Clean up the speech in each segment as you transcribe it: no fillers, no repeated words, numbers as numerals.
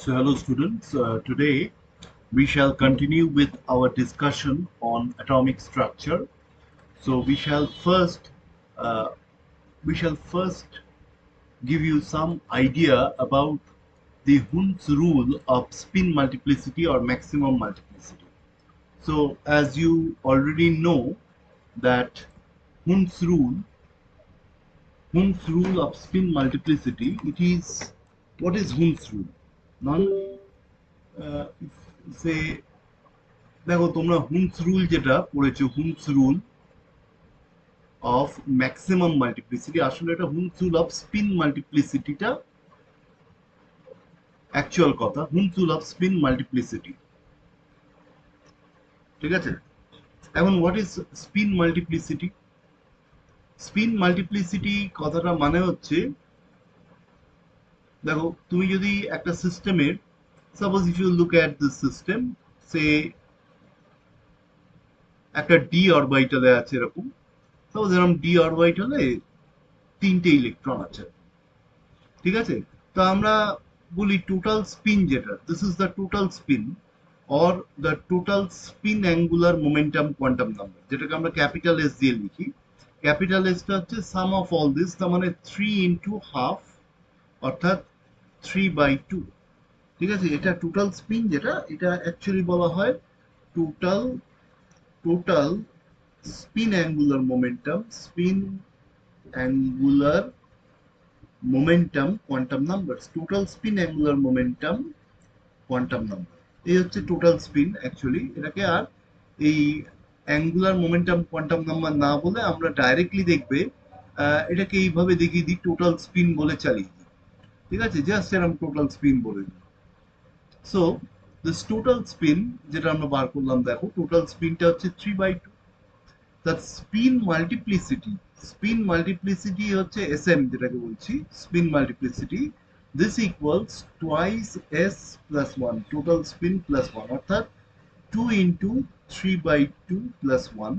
So, hello students. Today we shall continue with our discussion on atomic structure. So, uh, we shall first give you some idea about the Hund's rule of spin multiplicity or maximum multiplicity. So, as you already know that Hund's rule, Hund's rule of spin multiplicity, it is what is Hund's rule? Normally, say দেখো তোমরা হুমস rule যেটা পড়েছো Hund's rule of maximum multiplicity আসলে এটা Hund's rule of spin মাল্টিপ্লিসিটিটা actual কথা Hund's rule of spin multiplicity ঠিক আছে এখন what is spin multiplicity spin multiplicity কথাটা মানে হচ্ছে দেখো তুমি যদি একটা সিস্টেমের suppose if you look at this system say একটা ডি অরবিটালে আছে এরকম সাপোজ এরকম ডি অরবিটালে তিনটে ইলেকট্রন আছে ঠিক আছে তো আমরা বলি টোটাল স্পিন যেটা this is the total spin or the total spin angular momentum quantum number যেটাকে আমরা ক্যাপিটাল এস দিয়ে লিখি ক্যাপিটাল এসটা হচ্ছে সাম অফ অল দিস তার মানে 3 × 1/2 অর্থাৎ 3/2 ঠিক আছে এটা টোটাল স্পিন যেটা এটা অ্যাকচুয়ালি বলা হয় total total spin angular momentum spin angular momentum quantum numbers total spin angular momentum quantum number এই হচ্ছে টোটাল স্পিন অ্যাকচুয়ালি এটাকে আর এই অ্যাঙ্গুলার মোমেন্টাম কোয়ান্টাম নাম্বার না বলে আমরা ডাইরেক্টলি দেখবে এটাকে এইভাবে দেখিয়ে দিই টোটাল স্পিন বলে চালিয়ে দিই ঠিক আছে জাস্ট এরকম টোটাল স্পিন বলে দিই সো দিস টোটাল স্পিন যেটা আমরা বার করলাম দেখো টোটাল স্পিনটা হচ্ছে 3/2 দ্য স্পিন মাল্টিপ্লিসিটি হচ্ছে এসএম যেটাকে বলছি spin multiplicity this equals twice S plus one total spin plus one অর্থাৎ 2 × 3/2 প্লাস ওয়ান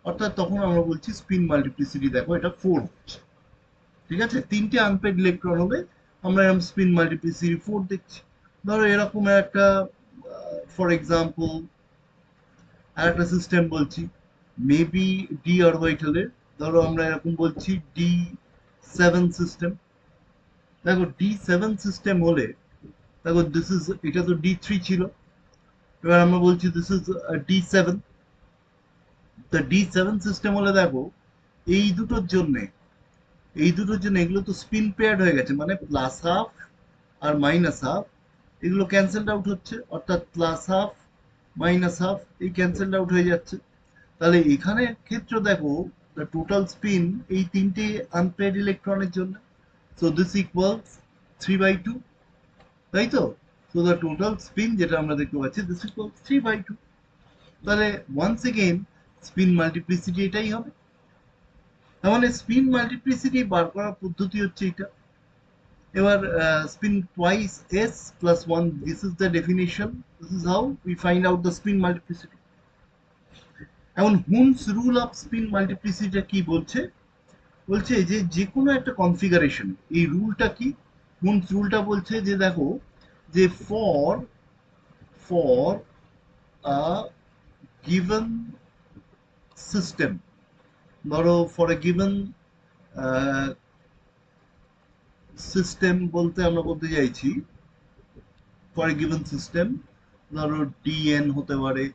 অর্থাৎ তখন আমরা বলছি স্পিন মাল্টিপ্লিসিটি দেখো এটা 4 হচ্ছে ঠিক আছে তিনটে আনপেড ইলেকট্রন হলে আমরা এরকম স্পিন মাল্টিপ্লিসিটি 4 দেখছি ধরো এরকম একটা ফর এক্সাম্পল আর একটা সিস্টেম বলছি মেবি ডি অরবিটালের ধরো আমরা এরকম বলছি D7 সিস্টেম দেখো D7 সিস্টেম হলে দেখো দিস ইজ এটা তো D3 ছিল এবার আমরা বলছি দিস ইজ D7 তা D7 সিস্টেম হলে দেখো এই দুটোর জন্য এগুলো তো স্পিন পেয়ার্ড হয়ে গেছে মানে প্লাস হাফ আর মাইনাস হাফ এগুলো ক্যান্সেলড আউট হচ্ছে অর্থাৎ প্লাস হাফ মাইনাস হাফ এই ক্যান্সেলড আউট হয়ে যাচ্ছে তাহলে এখানে ক্ষেত্রে দেখো the total spin এই তিনটে আনপেয়ার্ড ইলেকট্রনের জন্য so this equals 3/2 তাই তো so the total spin যেটা আমরা দেখতে পাচ্ছি this equals 3/2 তাহলে once again spin multiplicity এটাই হবে তার মানে স্পিন মাল্টিপ্লিসিটি বার করার পদ্ধতি হচ্ছে এটা এবার spin twice s plus 1 this is the definition this is how we find out the spin multiplicity এখন হুমস রুল অফ স্পিন মাল্টিপ্লিসিটি কি বলছে বলছে যে যে কোনো একটা কনফিগারেশন এই রুলটা কি হুমস রুলটা বলছে যে দেখো যে for for a given system ধরো ফর এ গিভেন সিস্টেম বলতে আমরা বলতে চাইছি ফর এ গিভেন সিস্টেম ধরো ডিএন হতে পারে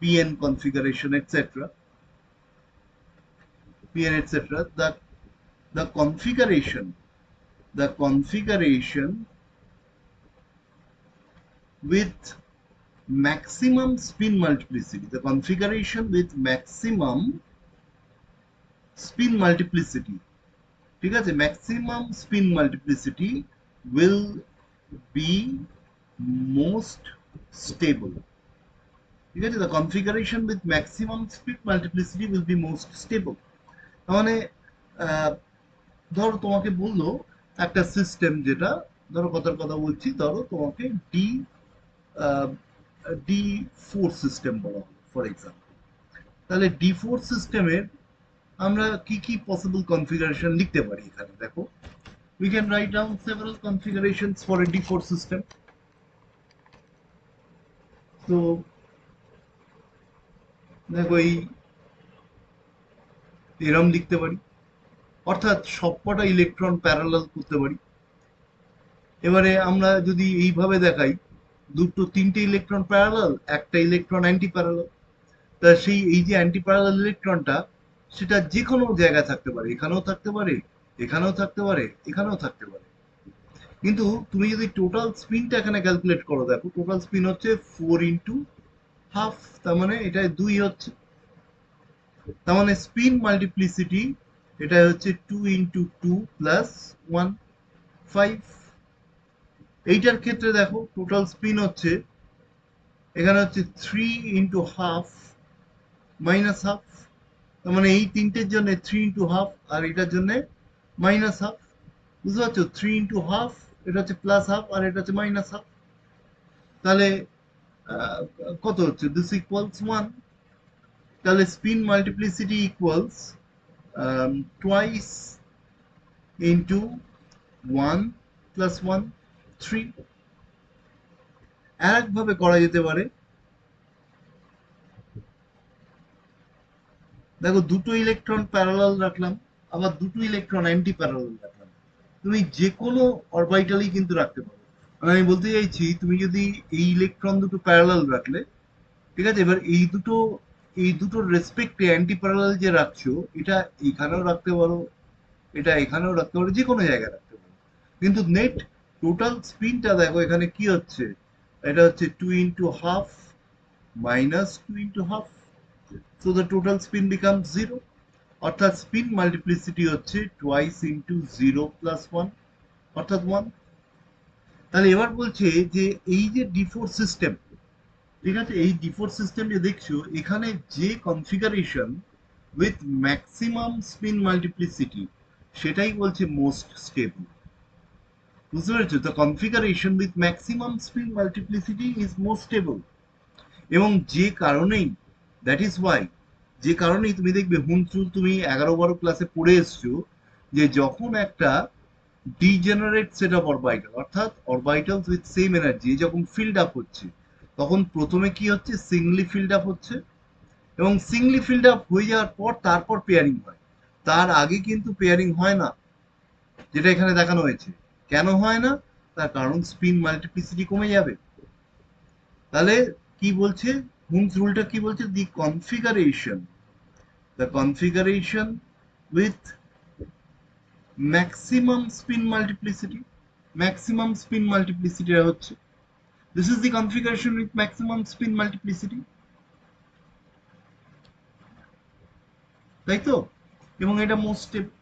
PN configuration etcetera pn etc the configuration with maximum spin multiplicity the configuration with maximum spin multiplicity ঠিক আছে maximum spin multiplicity will be most stable ঠিক আছে the configuration with maximum spin multiplicity will be most stable মানে ধরো তোমাকে বললো একটা system যেটা ধরো কথার কথা বলছি ধরো তোমাকে D4 সিস্টেম বলা হলো ফর এক্সাম্পল তাহলে D4 সিস্টেমের আমরা কি কি পসিবল কনফিগারেশন লিখতে পারি এখানে দেখো we can write down several configurations for a D4 system তো দেখো এরম লিখতে পারি, অর্থাৎ সবকটা ইলেকট্রন প্যারালাল করতে পারি। এবারে আমরা যদি এইভাবে দেখাই, তিনটে ইলেকট্রন প্যারালাল, একটা ইলেকট্রন অ্যান্টি প্যারালাল, তা সেই এই যে অ্যান্টি প্যারালাল ইলেকট্রনটা, সেটা যে কোনো জায়গায় থাকতে পারে, এখানেও থাকতে পারে, এখানেও থাকতে পারে, এখানেও থাকতে পারে। কিন্তু তুমি যদি টোটাল স্পিনটা এখানে ক্যালকুলেট করো, দেখো টোটাল স্পিন হচ্ছে 4 × 1/2, তার মানে এটা 2 হচ্ছে। তার মানে স্পিন মাল্টিপ্লিসিটি এটা হচ্ছে 2 × 2 + 1, 5। এইটার ক্ষেত্রে দেখো টোটাল স্পিন হচ্ছে, এখানে হচ্ছে 3 × 1/2 -1/2। তার মানে এই তিনটের জন্য 3 × 1/2, আর এটার জন্য -1/2। বুঝতে পারছো? 3 × 1/2, এটা হচ্ছে +1/2, আর এটা হচ্ছে -1/2। তাহলে আহ, কত হচ্ছে? This equals 1। তাহলে spin multiplicity equals twice into 1 + 1, 3। একভাবে করা যেতে পারে, দেখো দুটো ইলেকট্রন প্যারালাল রাখলাম, আবার দুটো ইলেকট্রন অ্যান্টি প্যারালাল রাখলাম, তুমি যে কোনো অরবিটালই কিন্তু রাখতে পারো। মানে আমি বলতে চাইছি, তুমি যদি এই ইলেকট্রন দুটো প্যারালাল রাখলে, ঠিক আছে, এবার এই দুটোর রেসপেক্টে অ্যান্টি প্যারালাল যে রাখছো, এটা এখানেও রাখতে পারো, এটা এখানেও রাখতে পারো, যে কোনো জায়গায় রাখতে পারো। কিন্তু নেট টোটাল স্পিনটা দেখো এখানে কি হচ্ছে, এটা হচ্ছে 2 × 1/2 -2 × 1/2। So the total spin becomes 0, অর্থাৎ স্পিন মাল্টিপ্লিসিটি হচ্ছে টোয়াইস ইন্টু 0 + 1, অর্থাৎ 1। তাহলে এবার বলছে যে এই যে ডি4 সিস্টেম, ঠিক আছে, এই ডি4 সিস্টেম যে দেখছো এখানে, যে configuration with maximum spin multiplicity, সেটাই বলছে মোস্ট স্টেবল। বুঝতে পেরেছো? তো configuration with maximum spin multiplicity is most stable. এবং যে কারণেই, দ্যাট ইজ ওয়াই, যে কারণেই তুমি দেখবে হুমচুল, তুমি 11-12 ক্লাসে পড়ে এসছো, যে যখন একটা ডিজেনারেট সেট অফ অরবিটাল, অর্থাৎ অরবিটালস উইথ সেম এনার্জি যখন ফিল্ড আপ হচ্ছে, তখন প্রথমে কি হচ্ছে, সিঙ্গলি ফিল্ড আপ হচ্ছে, এবং সিঙ্গলি ফিল্ড আপ হয়ে যাওয়ার পর তারপর পেয়ারিং হয়। তার আগে কিন্তু পেয়ারিং হয় না, যেটা এখানে দেখানো হয়েছে। কেন হয় না? তার কারণ স্পিন মাল্টিপ্লিসিটি কমে যাবে। তাহলে কি বলছে, হুমস রুলটা কি বলছে, the configuration with maximum spin multiplicity, maximum spin multiplicity হচ্ছে, this is the configuration with maximum spin multiplicity, তাই তো? এবং এটা মোস্ট স্টেবল।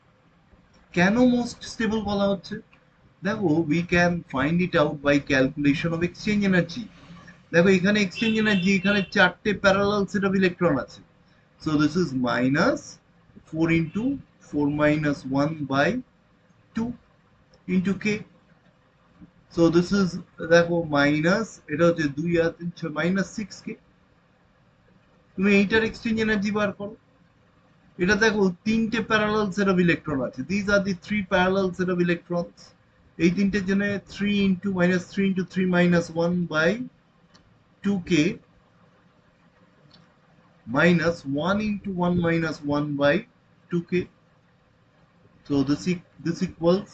কেন মোস্ট স্টেবল বলা হচ্ছে? দেখো, we can find it out by calculation of exchange energy. দেখো এখানে এক্সচেঞ্জ এনার্জি, এখানে চারটে প্যারালাল সেট অফ ইলেকট্রন আছে। So this is -4 × 4 - 1/2 into K. So this is, দেখো মাইনাস, এটা হচ্ছে 2 আর 3 6, -6 কে। তুমি এইটার এক্সচেঞ্জ এনার্জি বার করো। এটা দেখো তিনটে প্যারালাল সেট অফ ইলেকট্রন আছে, this are the 3 parallel set of electrons. এই তিনটের জন্য 3 × -3 × 3 - 1/2 কে, -1 × 1 - 1/2 কে। So this equals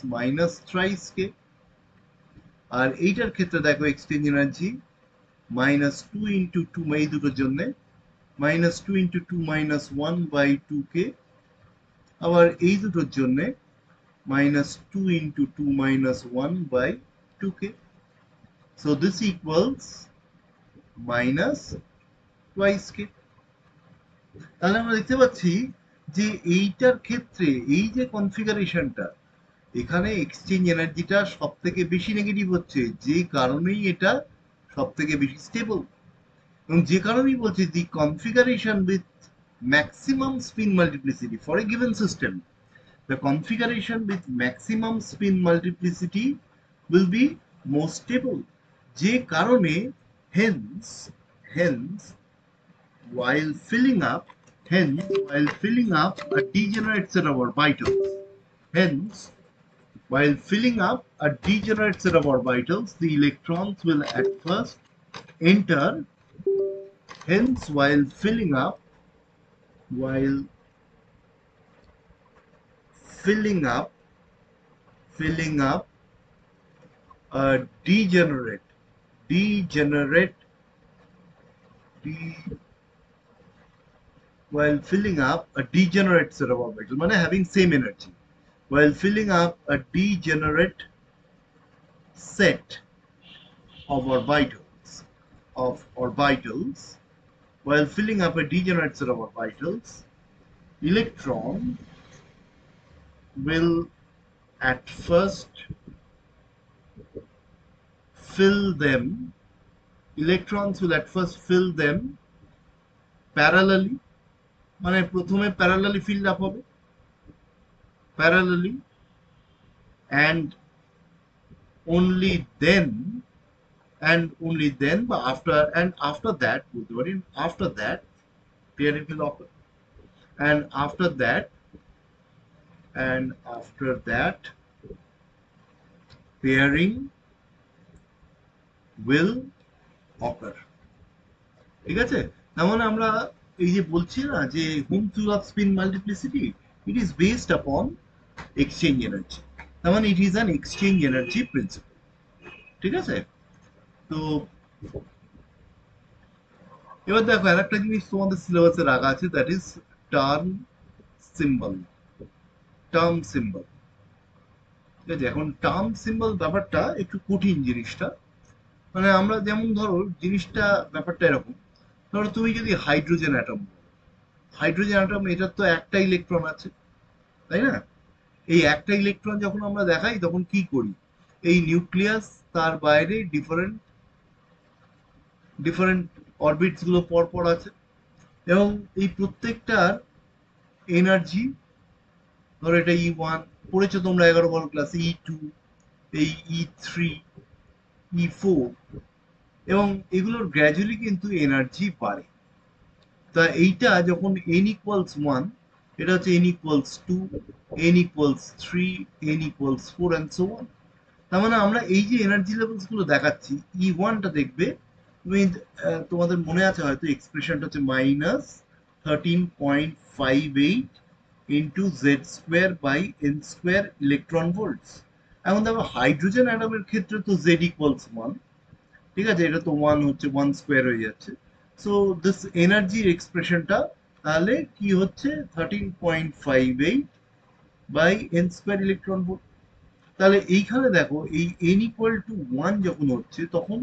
-thrice কে। আর এইটার ক্ষেত্রে দেখো এক্সচেঞ্জ এনার্জি -2 × 2, এই দুটোর জন্য -2 × 2 - 1/2 কে। আবার এই দুটোর জন্য -2 × 2 - 1/2 কে। So this equals -twice কে। তাহলে আমরা দেখতে পাচ্ছি যে এইটার ক্ষেত্রে এই যে কনফিগারেশনটা, এখানে এক্সচেঞ্জ এনার্জিটা সব থেকে বেশি নেগেটিভ হচ্ছে, যে কারণেই এটা সব থেকে বেশি স্টেবল। এবং যে কারণেই বলছে the configuration with maximum spin multiplicity for a given system, the configuration with maximum spin multiplicity will be most stable, যে কারণে hence hence while filling up while filling up a degenerate set of orbitals, hence while filling up a degenerate set of orbitals, the electrons will at first enter Hence, while filling up, filling up a degenerate, de, while filling up a degenerate set of orbitals, মানে having same energy, while filling up a degenerate set of orbitals, while filling up a degenerate set of orbitals, electron will at first fill them, electrons will at first fill them parallelly, মানে প্রথমে parallelly fill up হবে, parallelly, and only then, but after that, after that, pairing will occur, and after that, pairing will occur. ঠিক আছে? তার মানে আমরা এই যে বলছি না যে home theory of spin multiplicity, it is based আপন এক্সচেঞ্জ এনার্জি। তার মানে it is an exchange energy principle. ঠিক আছে? তো এবার দেখো আর একটা জিনিস তোমাদের সিলেবাসে রাখা আছে, that is term symbol. Term symbol, ঠিক আছে? এখন টার্ম সিম্বল ব্যাপারটা একটু কঠিন জিনিসটা। মানে আমরা যেমন ধরো জিনিসটা ব্যাপারটা এরকম, ধরো তুমি যদি হাইড্রোজেন অ্যাটম এটার তো একটা ইলেকট্রন আছে, তাই না? এই একটা ইলেকট্রন যখন আমরা দেখাই তখন কি করি, এই নিউক্লিয়াস তার বাইরে ডিফারেন্ট ডিফারেন্ট অরবিটস গুলো পর পর আছে, এবং এই প্রত্যেকটার এনার্জি, ধরো এটা E1 পড়েছো তোমরা 11 ক্লাসে, E2, এই E3, E4, এবং এগুলোর গ্র্যাজুয়ালি কিন্তু এনার্জি বাড়ে। তা এইটা যখন n equals 1, এটা হচ্ছে n equals 2, n equals 3, n equals 4 and so on। তার মানে আমরা এই যে এনার্জি লেভেলস গুলো দেখাচ্ছি, E1 টা দেখবে তুমি, তোমাদের মনে আছে হয়তো এক্সপ্রেশনটা হচ্ছে -13.58 into Z square by n square electron volts. এখন দেখো হাইড্রোজেন অ্যাটমের ক্ষেত্রে তো জেড ইকুয়ালস 1, ঠিক আছে? এটা তো 1 হচ্ছে 1 স্কোয়ার হয়ে যাচ্ছে। সো দিস এনার্জির এক্সপ্রেশনটা তাহলে কি হচ্ছে, 13.58 by n square electron volt. তাহলে এইখানে দেখো এই n ইকুয়াল টু 1 যখন হচ্ছে তখন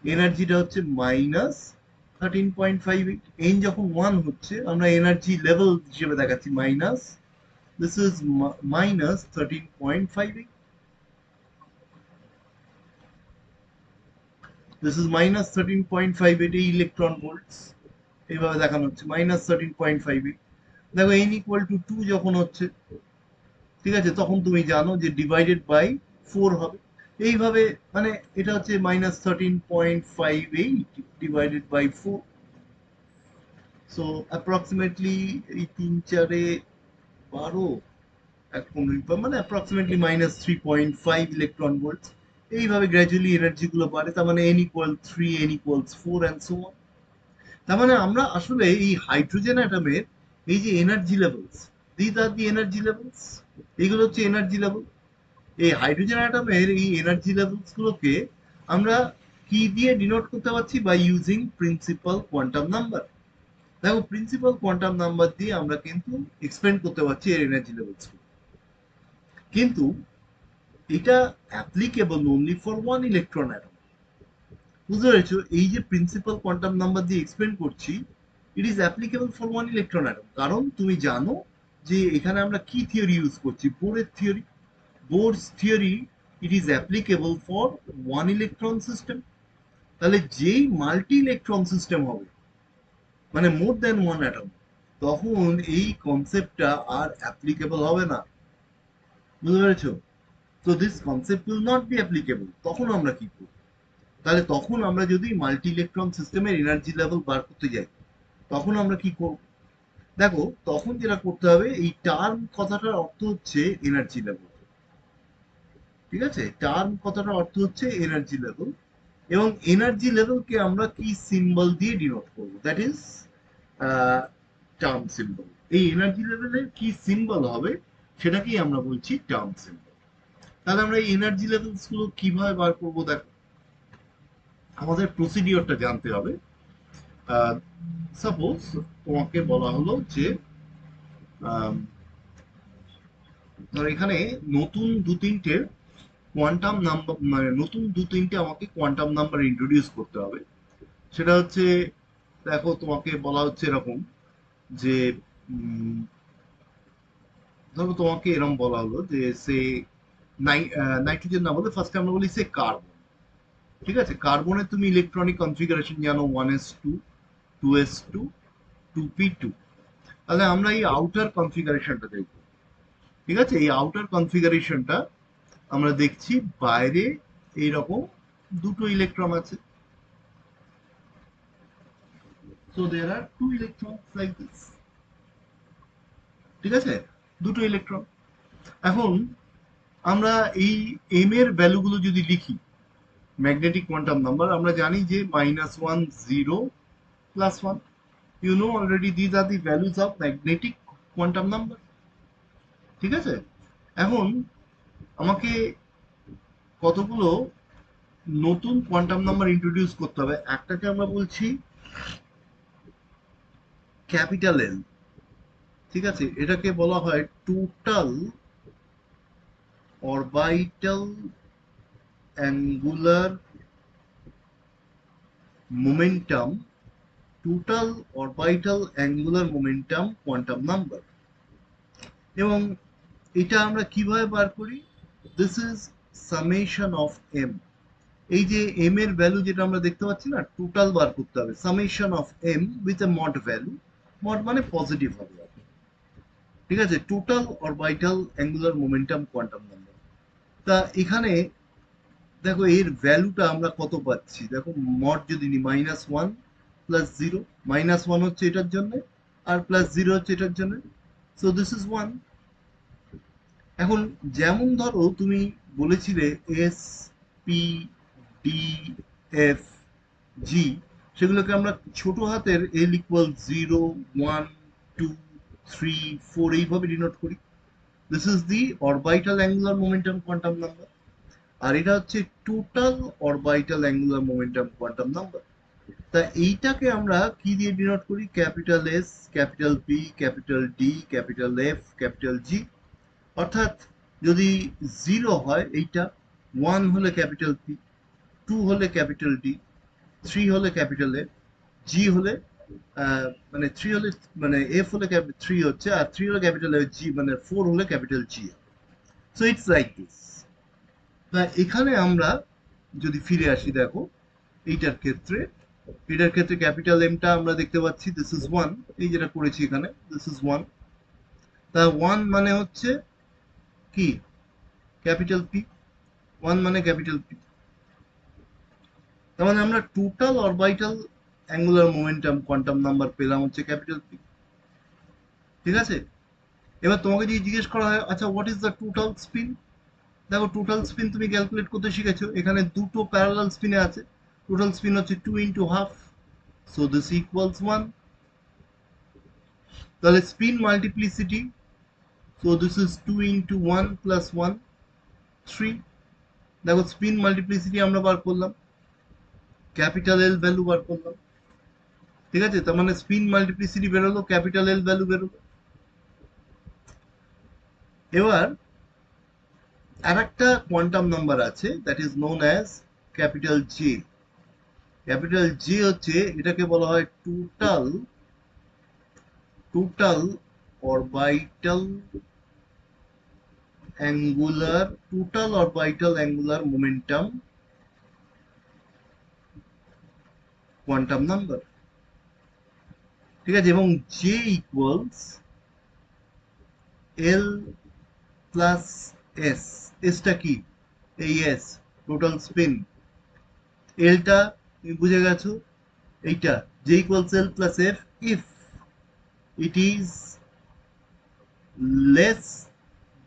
এনার্জিটা হচ্ছে -13.58, n যখন 1 হচ্ছে আমরা এনার্জি লেভেল হিসেবে দেখাচ্ছি minus, this is -13.58, this is -13.58 এই ইলেকট্রন ভোল্টস, এইভাবে দেখানো হচ্ছে -13.58। দেখো n ইকুয়াল টু 2 যখন হচ্ছে, ঠিক আছে, তখন তুমি জানো যে ডিভাইডেড বাই 4 হবে। এইভাবে মানে এটা হচ্ছে -13.58 ডিভাইডেড বাই 4, সো অ্যাপ্রক্সিমেটলি এই 3 4 12 এক 15, মানে অ্যাপ্রক্সিমেটলি -3.5 ইলেকট্রন ভোল্ট। এইভাবে গ্র্যাজুয়ালি এনার্জি গুলো বাড়ে, তার মানে n equal 3, n equals 4 and so on. তার মানে আমরা আসলে এই হাইড্রোজেন অ্যাটমের এই যে energy levels, this are the energy levels, এইগুলো হচ্ছে এনার্জি লেভেল। এই হাইড্রোজেন অ্যাটমের এই এনার্জি লেভেলস গুলোকে আমরা কি দিয়ে ডিনোট করতে পারছি, by using principal quantum number. দেখো প্রিন্সিপাল কোয়ান্টাম নাম্বার দিয়ে আমরা কিন্তু এক্সপ্লেন করতে পারছি এর এনার্জি লেভেলস, কিন্তু এটা applicable only for one electron atom. বুঝতে পেরেছো? এই যে প্রিন্সিপাল কোয়ান্টাম নাম্বার দিয়ে এক্সপ্লেন করছি, it is applicable for one electron atom, কারণ তুমি জানো যে এখানে আমরা কি থিওরি ইউজ করছি, বোরের theory. Bohr's theory, it is applicable for one electron system। তাহলে যেই মাল্টি ইলেকট্রন সিস্টেম হবে, মানে মোর দ্যান ওয়ান অ্যাটম, তখন এই কনসেপ্টটা আর অ্যাপ্লিকেবল হবে না। বুঝতে পেরেছো? তো this concept will not be applicable. তখন আমরা কি করব? তাহলে তখন আমরা যদি মাল্টি ইলেকট্রন সিস্টেমের এনার্জি লেভেল বার করতে যাই, তখন আমরা কি করব? দেখো তখন যেটা করতে হবে, এই টার্ম কথাটার অর্থ হচ্ছে এনার্জি লেভেল। ঠিক আছে? টার্ম কথাটার অর্থ হচ্ছে এনার্জি লেভেল, এবং এনার্জি লেভেলকে আমরা কি সিম্বল দিয়ে ডিনোট করব, দ্যাট ইজ টার্ম সিম্বল। এই এনার্জি লেভেলের কি সিম্বল হবে সেটাকেই আমরা বলছি টার্ম সিম্বল। তাহলে আমরা এই এনার্জি লেভেলস গুলো কিভাবে বার করবো, দেখো আমাদের প্রসিডিওরটা জানতে হবে। সাপোজ তোমাকে বলা হলো যে আম, ধর এখানে নতুন দু তিনটে কোয়ান্টাম নাম্বার, মানে নতুন দু তিনটে আমাকে কোয়ান্টাম নাম্বার ইন্ট্রোডিউস করতে হবে। সেটা হচ্ছে, দেখো তোমাকে বলা হচ্ছে এরকম যে উম, ধরো তোমাকে এরকম বলা হলো যে সে নাইট্রোজেন না বলে ফার্স্টে আমরা বলি সে কার্বন। ঠিক আছে, কার্বনের তুমি ইলেকট্রনিক কনফিগারেশন জানো 1s2, 2s2, 2p2। তাহলে আমরা এই আউটার কনফিগারেশনটা দেখব। ঠিক আছে, এই আউটার কনফিগারেশনটা আমরা দেখছি বাইরে এইরকম দুটো ইলেকট্রন আছে। So there are two electron like this. ঠিক আছে, দুটো ইলেকট্রন। এখন আমরা এই এম এর ভ্যালুগুলো যদি লিখি, ম্যাগনেটিক কোয়ান্টাম নাম্বার আমরা জানি যে -1, 0, +1। You know already these are the values of magnetic quantum number. ঠিক আছে, এখন আমাকে কতগুলো নতুন কোয়ান্টাম নাম্বার ইন্ট্রোডিউস করতে হবে। একটাকে আমরা বলছি ক্যাপিটাল এল। ঠিক আছে, এটাকে বলা হয় total orbital angular momentum, total orbital angular momentum quantum number. এবং এটা আমরা কিভাবে বার করি, this is summation of m. এই যে এম এর ভ্যালু যেটা আমরা দেখতে পাচ্ছি না, টোটাল বার করতে হবে, summation of m with a mod value. Mod মানে পজিটিভ হবে। ঠিক আছে, total orbital angular momentum quantum number. তা এখানে দেখো এর ভ্যালুটা আমরা কত পাচ্ছি, দেখো মড যদি নি -1 +0, -1 হচ্ছে এটার জন্য আর +0 হচ্ছে এটার জন্য। So this is 1। এখন যেমন ধরো তুমি বলেছিলে এস, পি, ডি, এফ, জি, সেগুলোকে আমরা ছোট হাতের এল ইকুয়াল 0, 1, 2, 3, 4 এইভাবে ডিনোট করি। This is the orbital angular momentum quantum number. আর এটা হচ্ছে total orbital angular momentum quantum number. তা এইটাকে আমরা কি দিয়ে ডিনোট করি, capital S, capital P, capital D, capital F, capital G. অর্থাৎ যদি 0 হয় এইটা, 1 হলে ক্যাপিটাল পি, 2 হলে ক্যাপিটাল ডি, 3 হলে ক্যাপিটাল এফ, জি হলে মানে 3 হলে, মানে এফ হলে 3 হচ্ছে, আর 3 হলে ক্যাপিটাল এফ, জি মানে 4 হলে capital G. So it's like this. তা এখানে আমরা যদি ফিরে আসি, দেখো এইটার ক্ষেত্রে, এটার ক্ষেত্রে ক্যাপিটাল এমটা আমরা দেখতে পাচ্ছি দিস ইজ 1। এই যেটা করেছি এখানে দিস ইজ 1। তা 1 মানে হচ্ছে কি, ক্যাপিটাল পি। 1 মানে ক্যাপিটাল পি। তার মানে আমরা total orbital angular momentum quantum number পেলাম হচ্ছে ক্যাপিটাল পি। ঠিক আছে, এবার তোমাকে যদি জিজ্ঞেস করা হয় আচ্ছা what is the total spin, দেখো টোটাল স্পিন তুমি ক্যালকুলেট করতে শিখেছো, এখানে দুটো প্যারালাল স্পিনে আছে। টোটাল স্পিন হচ্ছে 2 × ½ সো দিস ইকুয়ালস 1। তাহলে spin multiplicity, so this is 2 × 1 + 1, 3। দেখো স্পিন মাল্টিপ্লিসিটি আমরা বার করলাম, ক্যাপিটাল এল ভ্যালু বার করলাম। ঠিক আছে, তার মানে স্পিন মাল্টিপ্লিসিটি বেরোলো, ক্যাপিটাল এল ভ্যালু বেরোলো। এবার আর একটা কোয়ান্টাম নাম্বার আছে that is known as capital J. Capital J হচ্ছে, এটাকে বলা হয় total orbital angular momentum quantum number. ঠিক আছে, এবং জে ইকুয়ালস এল প্লাস এস। এসটা কি, এই এস টোটাল স্পিন, এলটা তুমি বুঝে গেছো, এইটা J equals L plus F if it is less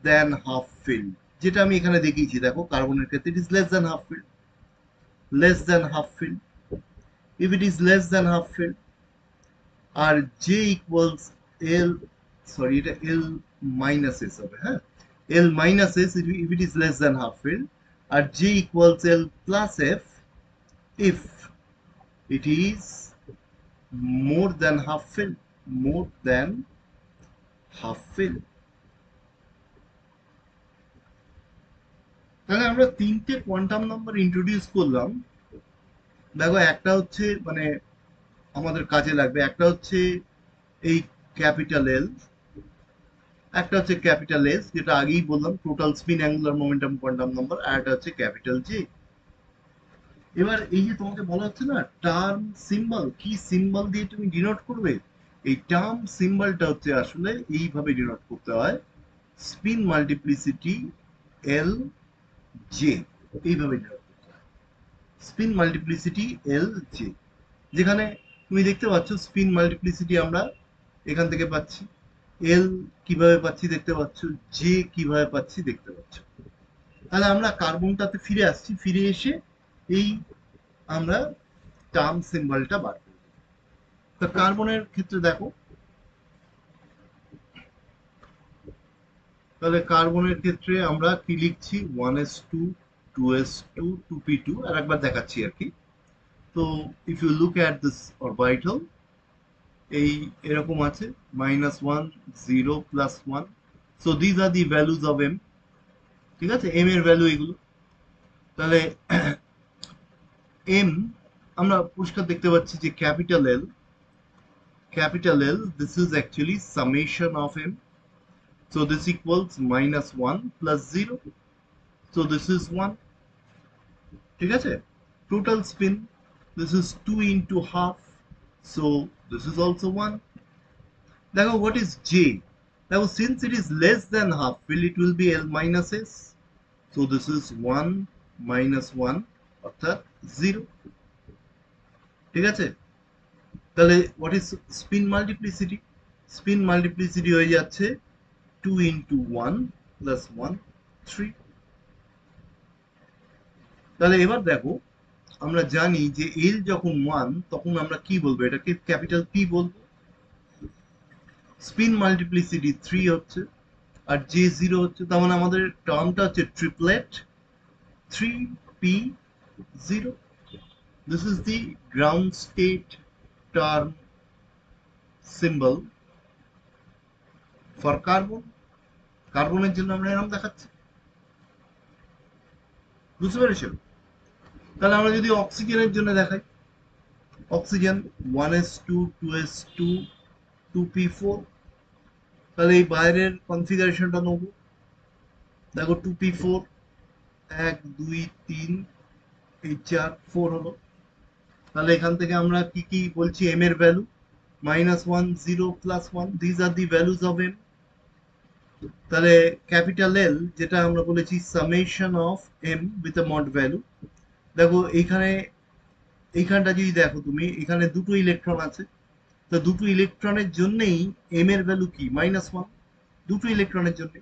than half field. যেটা আমি এখানে দেখিয়েছি, দেখো কার্বনের ক্ষেত্রে ইট is less than half field. less than half filled. If it is less than half filled, আর J equals L, sorry এটা L minus S হবে, হ্যাঁ, L minus S if it is less than half filled, আর J equals L plus F if it is more than half filled, more than half filled. তাহলে আমরা তিনটে quantum number introduce করলাম। দেখো একটা হচ্ছে মানে আমাদের কাজে লাগবে, একটা হচ্ছে এই ক্যাপিটাল এল, একটা হচ্ছে ক্যাপিটাল এস যেটা আগেই বললাম total spin angular momentum quantum number, আর একটা হচ্ছে ক্যাপিটাল জি। এবার এই যে তোমাকে বলা হচ্ছে না টার্ম সিম্বল, কি সিম্বল দিয়ে তুমি ডিনোট করবে, এই টার্ম সিম্বলটা হচ্ছে আসলে এইভাবে ডিনোট করতে হয়, স্পিন মাল্টিপ্লিসিটি এল জে, এইভাবে ডিনোট করতে হয়, স্পিন মাল্টিপ্লিসিটি এল জে। যেখানে তুমি দেখতে পাচ্ছ স্পিন মাল্টিপ্লিসিটি আমরা এখান থেকে পাচ্ছি, এল কিভাবে পাচ্ছি দেখতে পাচ্ছ, জে কিভাবে পাচ্ছি দেখতে পাচ্ছ। তাহলে আমরা কার্বনটাতে ফিরে আসছি, ফিরে এসে এই আমরা টার্ম সিম্বলটা বার করব। তো কার্বনের ক্ষেত্রে দেখো, তাহলে কার্বনের ক্ষেত্রে আমরা কি লিখছি 1s2 2s2 2p2, আর একবার দেখাচ্ছি আর কি। তো if you look at this orbital, এই এরকম আছে -1 0 +1, so these are the values of m, ঠিক আছে, এম এর ভ্যালু এগুলো। তাহলে এম আমরা পরিষ্কার দেখতে পাচ্ছি যে capital L this is actually summation of m, so this equals -1 + 0, so this is 1, ঠিক আছে। Total spin this is 2 into half, so this is also 1। দেখো হোয়াট ইজ জে, দেখো since it is less than half feel it will be L minus S, so this is 1 - 1 অর্থাৎ 0, ঠিক আছে। তাহলে what is spin multiplicity, spin multiplicity হয়ে যাচ্ছে 2 into 1 + 1 3। তাহলে এবার দেখো আমরা জানি যে এল যখন 1 তখন আমরা কি বলবো, এটাকে ক্যাপিটাল পি বলবো, স্পিন মাল্টিপ্লিসিটি 3 হচ্ছে আর জে 0 হচ্ছে, তার মানে আমাদের টার্মটা হচ্ছে triplet 3p0। This is the ground state term symbol for carbon. কার্বনের জন্য আমরা এরকম দেখাচ্ছি, বুঝতে পেরেছো। তাহলে আমরা যদি অক্সিজেনের জন্য দেখাই, অক্সিজেন 1s2 2s2 2p4, তাহলে এই বাইরের কনফিগারেশনটা নেব, দেখো 2p4 1 2 3 এই 4 4 হলো। তাহলে এখান থেকে আমরা কি কি বলছি, এম এর value -1 0 +1, these are the values of m. তাহলে ক্যাপিটাল এল যেটা আমরা বলেছি summation of m with a mod value, দেখো এইখানে এইখানটা যদি দেখো তুমি, এখানে দুটো ইলেকট্রন আছে, তো দুটো ইলেকট্রনের জন্যই এম এর ভ্যালু কি -1, দুটো ইলেকট্রনের জন্য।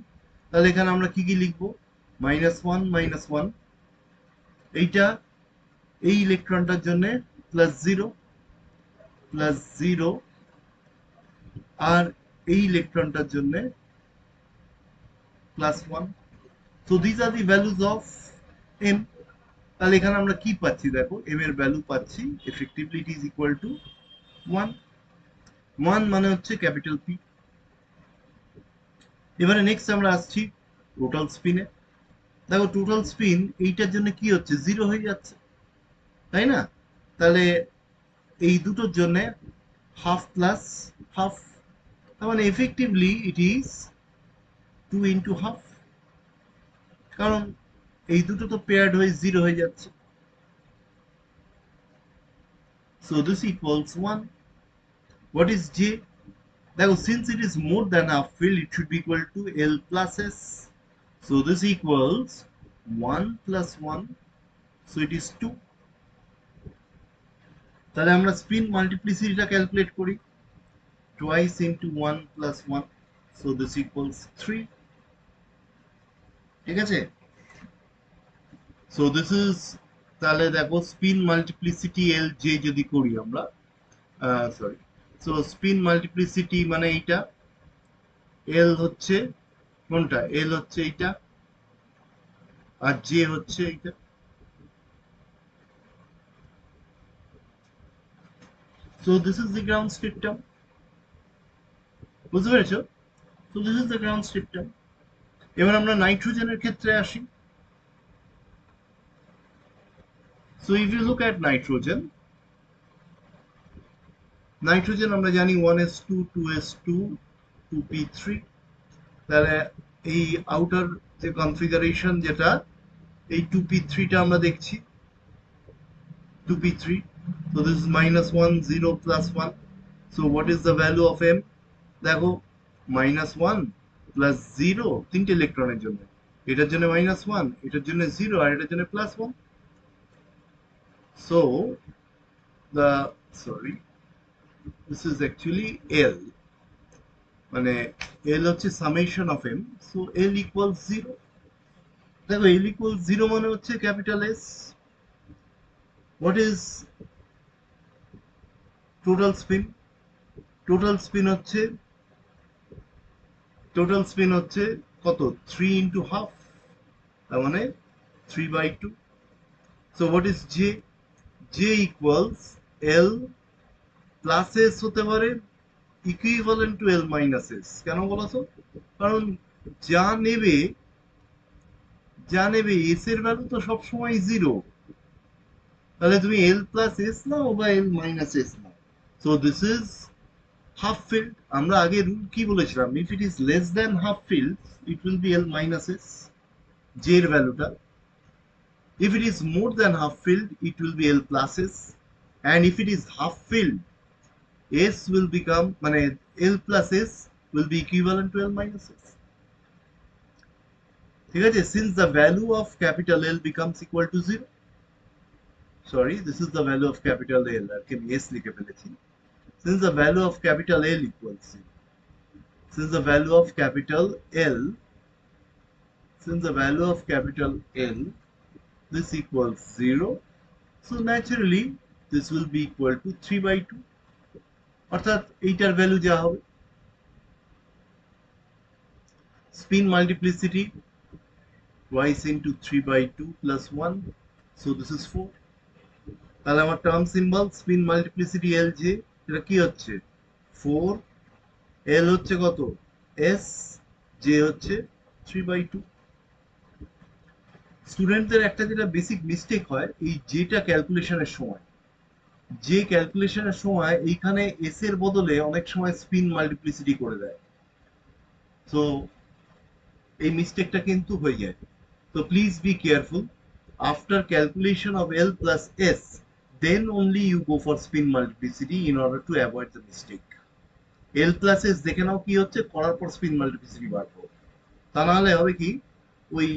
তাহলে এখানে আমরা কি কি লিখবো, -1 -1, এইটা এই ইলেকট্রনটার জন্য +0 +0, আর এই ইলেকট্রনটার জন্য +1, so these are the values of m. তাহলে এখানে আমরা কি পাচ্ছি, দেখো এম এর ভ্যালু পাচ্ছি effectively it is equal to 1, 1 মানে হচ্ছে ক্যাপিটাল পি। এবারে নেক্সট আমরা আসছি টোটাল স্পিনে। দেখো টোটাল স্পিন এইটার জন্য কি হচ্ছে, 0 হয়ে যাচ্ছে, তাই না। তাহলে এই দুটোর জন্য হাফ প্লাস হাফ, তার মানে effectively it is 2 into half, কারণ এই দুটো তো পেয়ার্ড হয়ে 0 হয়ে যাচ্ছে, so this equals 1। What is J, দেখো since it is more than half feel it should be equal to L plus S, so this equals 1 + 1, so it is 2। তাহলে আমরা স্পিন মাল্টিপ্লিসিটিটা ক্যালকুলেট করি, twice into 1 + 1, so this equals 3, ঠিক আছে। So this is তাহলে দেখো spin multiplicity L J যদি করি আমরা, সরি, সো স্পিন মাল্টিপ্লিসিটি মানে এইটা, এল হচ্ছে কোনটা, এল হচ্ছে এইটা, আর জে হচ্ছে এইটা। So this is the ground state term, বুঝতে পেরেছো? So this is the ground state term. এবার আমরা নাইট্রোজেনের ক্ষেত্রে আসি। So if you look at nitrogen, nitrogen আমরা জানি 1s2 2s2 2p3। তাহলে এই আউটার যে কনফিগারেশন যেটা, এই 2p3টা আমরা দেখছি 2p3। So this is -1 0 +1। So what is the value of m? দেখো -1 +0, তিনটে ইলেকট্রনের জন্য, এটার জন্য -1, এটার জন্য 0, আর এটার জন্য +1। So the, sorry, this is actually L, মানে L হচ্ছে summation of m, so L equals 0। দেখো L equals 0 মানে হচ্ছে capital S। What is total spin? Total spin হচ্ছে, টোটাল স্পিন হচ্ছে কত, 3 ইন্টু হাফ, তার মানে 3/2। So what is J? J equals L plus S হতে পারে, equivalent to L minus S. কেন বলতো? কারণ যা নেবে, যা নেবে এস এর ভ্যালু তো সবসময় 0, তাহলে তুমি এল প্লাস এস নাও বা L minus S now. So this is half filled. আমরা আগে রুল কি বলেছিলাম, if it is less than half filled it will be L minus S, J এর ভ্যালুটা। If it is more than half filled, it will be L plus S, and if it is half filled, S will become, মানে L plus S will be equivalent to L minus S. ঠিক আছে? Since the value of capital L becomes equal to 0, sorry, this is the value of capital L, আর কি আমি S লিখে ফেলেছি। Since the value of capital L equals 0, since the value of capital L, since the value of capital L, this equals 0, so naturally this will be equal to 3/2, অর্থাৎ এইটার value যা হবে। Spin multiplicity twice into 3/2 plus 1, so this is 4। তাহলে আমার term symbol spin multiplicity L J, এটা কি হচ্ছে 4, এল হচ্ছে কত এস, জে হচ্ছে 3/2। স্টুডেন্টদের একটা যেটা বেসিক মিস্টেক হয় এই যেটা ক্যালকুলেশনের সময়, যে ক্যালকুলেশনের সময় এইখানে এস এর বদলে অনেক সময় স্পিন মাল্টিপ্লিসিটি করে দেয়, তো এই মিস্টেকটা কিন্তু হয়ে যায়। So please be careful. After calculation of L plus S, then only you go for spin multiplicity in order to avoid the mistake. L plus S দেখে নাও কি হচ্ছে, করার পর স্পিন মাল্টিপ্লিসিটি বার করো। তা না হলে হবে কি, ওই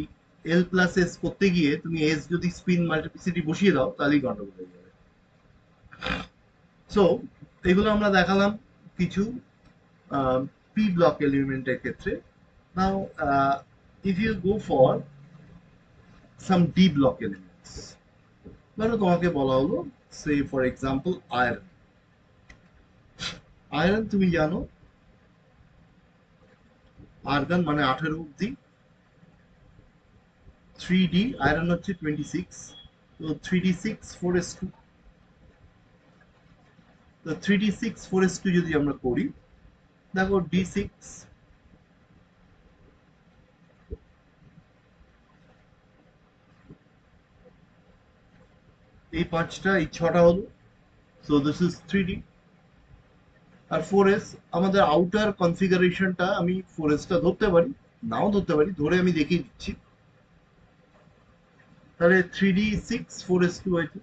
L plus S করতে গিয়ে তুমি S যদি স্পিন মাল্টিপ্লিসিটি বসিয়ে দাও তাহলেই গন্ডগোল হয়ে যাবে। সো এগুলো আমরা দেখালাম কিছু পি ব্লক এলিমেন্টের ক্ষেত্রে। নাও if you go for some D block elements, ধরো তোমাকে বলা হলো সে ফর এক্সাম্পল আয়রন। আয়রন তুমি জানো আর্গন মানে 18 অব্দি, 3D আয়রন হচ্ছে 26, তো 3d6 4s2, তো 3d6 4s2 যদি আমরা করি, দেখো d6, এই 5টা এই 6টা হলো, so this is 3D। R 4s আমাদের আউটার কনফিগারেশনটা, আমি 4sটা ধরতে পারি নাও ধরতে পারি, ধরে আমি দেখিয়ে দিচ্ছি। তাহলে 3d6 4s2 হয়েছে।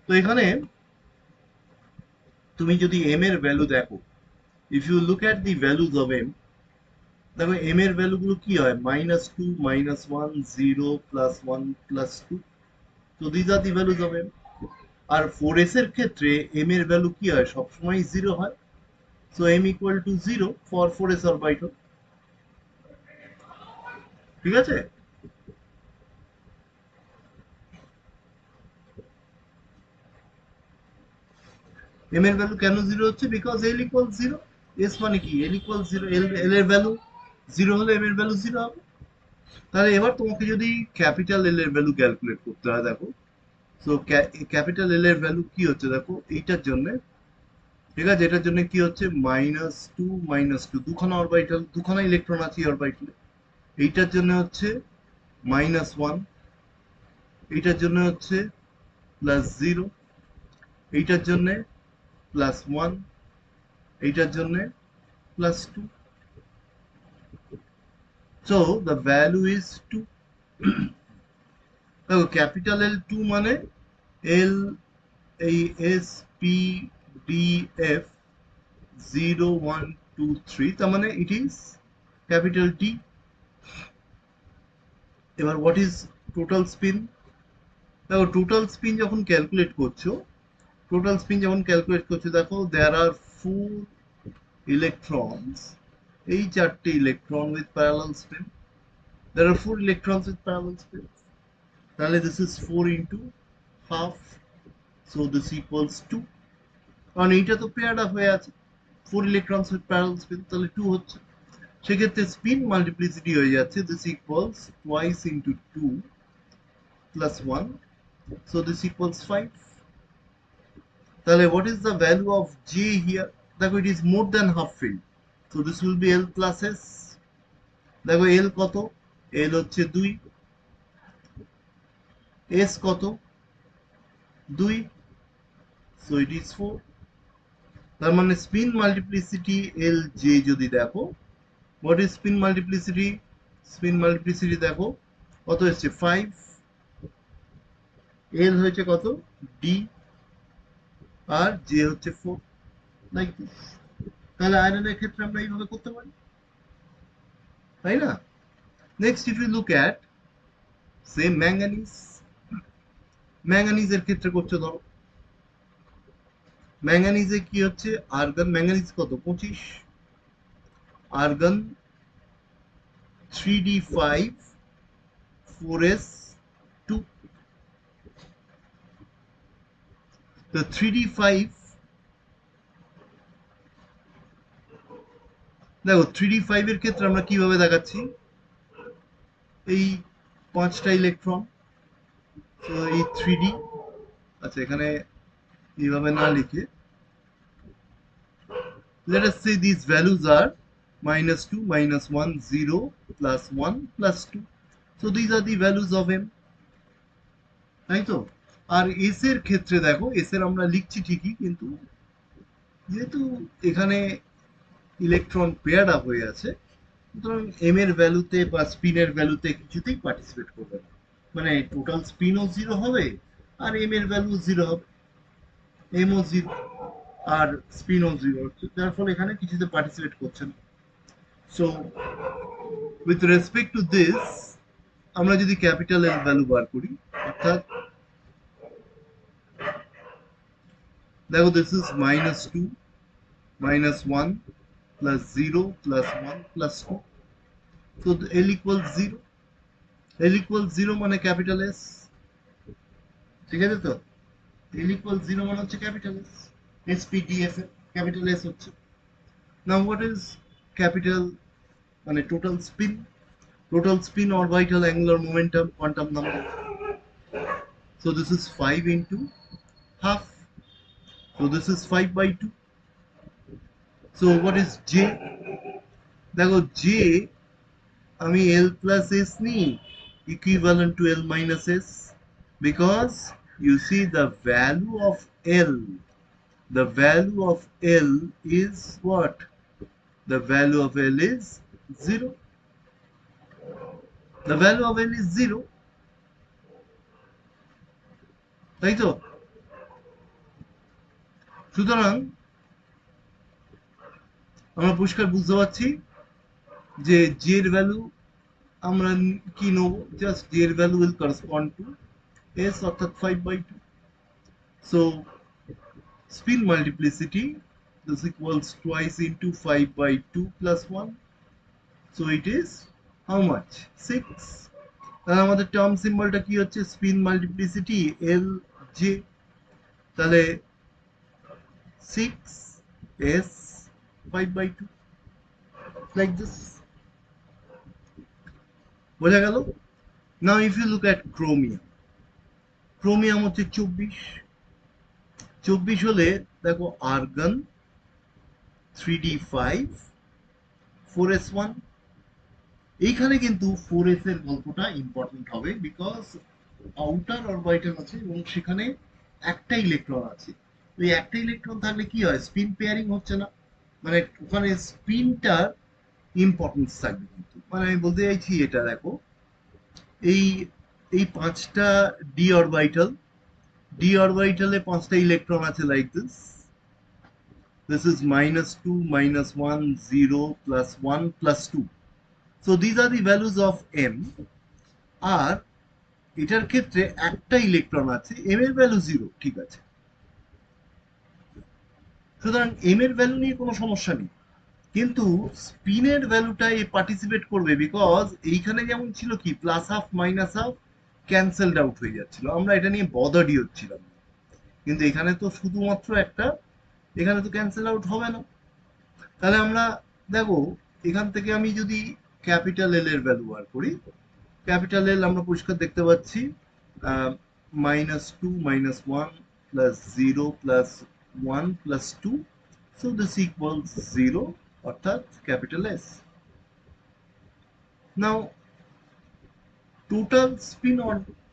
তো এখানে তুমি যদি m এর ভ্যালু দেখো, if you look at the values of m, দেখো m এর ভ্যালু গুলো কি হয়, -2 -1 0 +1 +2, so these are the values of m। R 4s এর ক্ষেত্রে m এর ভ্যালু কি হয়, সবসময় 0 হয়, so m equal to 0 for 4s orbital। ঠিক আছে? এম এর ভ্যালু কেন জিরো হচ্ছে? Because L equal zero. S মানে কি? L equal zero. এল এর ভ্যালু জিরো হলে এম এর ভ্যালু জিরো হবে। তাহলে এবার তোমাকে যদি ক্যাপিটাল এল এর ভ্যালু ক্যালকুলেট করতে হয়, দেখো, সো ক্যাপিটাল এল এর ভ্যালু কি হচ্ছে দেখো এইটার জন্য, ঠিক আছে? এটার জন্য কি হচ্ছে? -2 দুখানা অরবিটাল, দুখানা ইলেকট্রন আছে অরবিটালে। এইটার জন্য হচ্ছে -1, এইটার জন্য হচ্ছে +0, এইটার জন্য +1, এইটার জন্য +2। So the value is 2। দেখো ক্যাপিটাল এল 2 মানে এল, এই এস পি ডি এফ 0 1 2 3, তার মানে ইট ইজ ক্যাপিটাল টি। এবার হোয়াট ইজ টোটাল স্পিন? দেখো টোটাল স্পিন যখন ক্যালকুলেট করছো, দেখো দেয়ার আর 4 ইলেকট্রনস, এই চারটে electron with parallel spin. There are 4 electrons with parallel spin. তাহলে this is 4 into half, so this equals 2। কারণ এইটা তো পেয়ার্ড আপ হয়ে আছে, 4 ইলেকট্রনস উইথ প্যারালাল স্পিন, তাহলে 2 হচ্ছে। সেক্ষেত্রে স্পিন মাল্টিপ্লিসিটি হয়ে যাচ্ছে this equals twice into 2 plus 1, so this equals 5. তাহলে what is the value of J here? দেখো it is more than half filled, so this will be L plus S. দেখো L কত? L হচ্ছে 2, S কত? 2, so it is 4। তার মানে spin multiplicity L J যদি দেখো, what is spin multiplicity? Spin multiplicity দেখো কত এসছে? 5, L হয়েছে কত? D, আর J হচ্ছে 4, লাইক দিস। তাহলে আয়রনের ক্ষেত্রে আমরা এইভাবে করতে পারি, তাই না? Next if you look at say manganese, ম্যাঙ্গানিজের ক্ষেত্রে করছো ধরো, ম্যাঙ্গানিজে কি হচ্ছে? আর্গন, ম্যাঙ্গানিজ কত? 25, আর্গন 3d5 4s2। তো 3d5, দেখো 3d5 এর ক্ষেত্রে আমরা কিভাবে দেখাচ্ছি? এই 5টা ইলেকট্রন, তো এই 3d, আচ্ছা এখানে এইভাবে না লিখে, let us say these values are -2, -1, 0, +1, +2, so these are the values of m, তাই তো? আর এস এর ক্ষেত্রে দেখো, এস এর আমরা লিখছি ঠিকই, কিন্তু যেহেতু এখানে ইলেকট্রন পেয়ার আপ হয়ে আছে, সুতরাং এম এর ভ্যালুতে বা স্পিনের ভ্যালুতে কিছুতেই পার্টিসিপেট করবে না। মানে টোটাল স্পিনও জিরো হবে, আর এম এর ভ্যালু জিরো হবে, এমও জিরো, আর স্পিনও জিরো হচ্ছে, যার ফলে এখানে কিছুতে পার্টিসিপেট করছে না। So with respect to this, আমরা যদি ক্যাপিটাল এল ভ্যালু বার করি, অর্থাৎ দেখো this is -2, -1, +0, +1, +2, so L equals 0, L equals 0 মানে ক্যাপিটাল এস, ঠিক আছে তো? L equals 0 মানে হচ্ছে ক্যাপিটাল এস, SPDF এর ক্যাপিটাল এস হচ্ছে। নাও হোয়াট ইজ ক্যাপিটাল, মানে total spin? Total spin orbital angular momentum quantum number, so this is 5 into half, so this is 5/2। so what is J? দেখো J, আমি L plus S নিই equivalent to L minus S, because you see the value of L, the value of L is what? The value of L is 0, the value of L is 0, তাই তো? সুতরাং আমরা পরিষ্কার বুঝতে পারছি যে J এর ভ্যালু আমরা কি নেব? জাস্ট J এর value will correspond to S, অর্থাৎ 5/2। So spin multiplicity, this equals twice into 5/2 plus 1, so it is how much? 6। তাহলে আমাদের টার্ম সিম্বলটা কি হচ্ছে? Spin multiplicity L J. তাহলে 6s5/2 like this. বোঝা গেল? Now if you look at chromium, chromium হচ্ছে 24, 24 হলে দেখো আর্গন 3d5 4s1। এইখানে কিন্তু 4s এর গল্পটা ইম্পর্টেন্ট হবে, বিকজ আউটার অরবিটাল আছে এবং সেখানে একটা ইলেকট্রন আছে। ওই একটা ইলেকট্রন থাকলে কি হয়, স্পিন পেয়ারিং হচ্ছে না, মানে ওখানে স্পিনটার ইম্পর্টেন্স থাকবে। কিন্তু মানে আমি বলতে চাইছি এটা দেখো, এই এই পাঁচটা ডি অরবিটাল, ডি অরবিটালে পাঁচটা ইলেকট্রন আছে like this, this is -2 -1 0 +1 +2, so these are the values of m। আর এটার ক্ষেত্রে একটা ইলেকট্রন আছে, m এর ভ্যালু 0, ঠিক আছে। সুতরাং m এর ভ্যালু নিয়ে কোনো সমস্যা নেই, কিন্তু স্পিনের ভ্যালুটা এ পার্টিসিপেট করবে, বিকজ এইখানে যেমন ছিল কি plus half minus half cancelled out হয়ে যাচ্ছিল, আমরা এটা নিয়ে বদারই হচ্ছিলাম না। কিন্তু এখানে তো শুধুমাত্র একটা, এখানে তো ক্যান্সেল আউট হবে না। তাহলে আমরা দেখো, এখান থেকে আমি যদি ক্যাপিটাল এল এর ভ্যালু বার করি, ক্যাপিটাল এল আমরা পরিষ্কার দেখতে পাচ্ছি -2 -1 +0 +1 +2, so this equals 0, অর্থাৎ capital S. Now total spin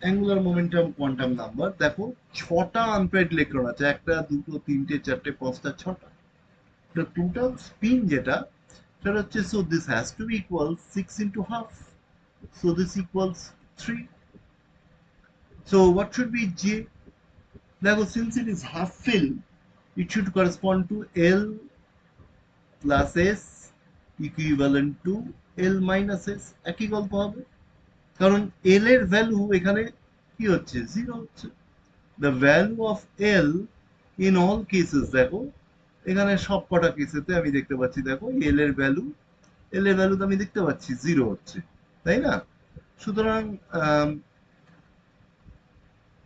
angular momentum quantum number দেখো, ছটা আনপেয়ার্ড ইলেকট্রন আছে, একটা দুটো তিনটে চারটে পাঁচটা ছটা। the total spin যেটা সেটা হচ্ছে, so this has to be equal 6 into half, so this equals 3, so what should be J? দেখো, since it is half fill, it should correspond to L plus S equivalent to L minus S, একই গল্প হবে, কারণ L এর value এখানে কি হচ্ছে, 0 হচ্ছে। the value of L in all cases, দেখো এখানে সব কটা কেসেতে আমি দেখতে পাচ্ছি, দেখো এল এর ভ্যালু, এল এর ভ্যালু তো আমি দেখতে পাচ্ছি 0 হচ্ছে, তাই না? সুতরাং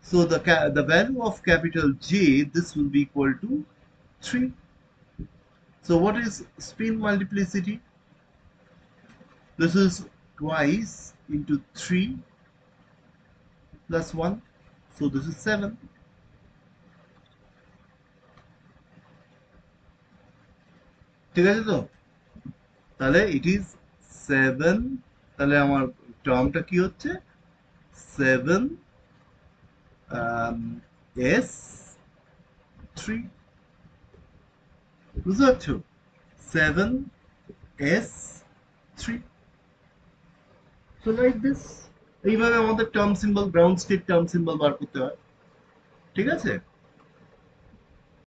so the value of capital J, this will be equal to 3. So what is spin multiplicity? This is twice into 3 plus 1, so this is 7। ঠিক আছে তো? তাহলে it is 7, তাহলে আমার টার্মটা কি হচ্ছে, 7 S3, বুঝতে পারছো? 7s3, so like this। এইভাবে আমাদের term symbol, ground state term symbol বার করতে হয়, ঠিক আছে?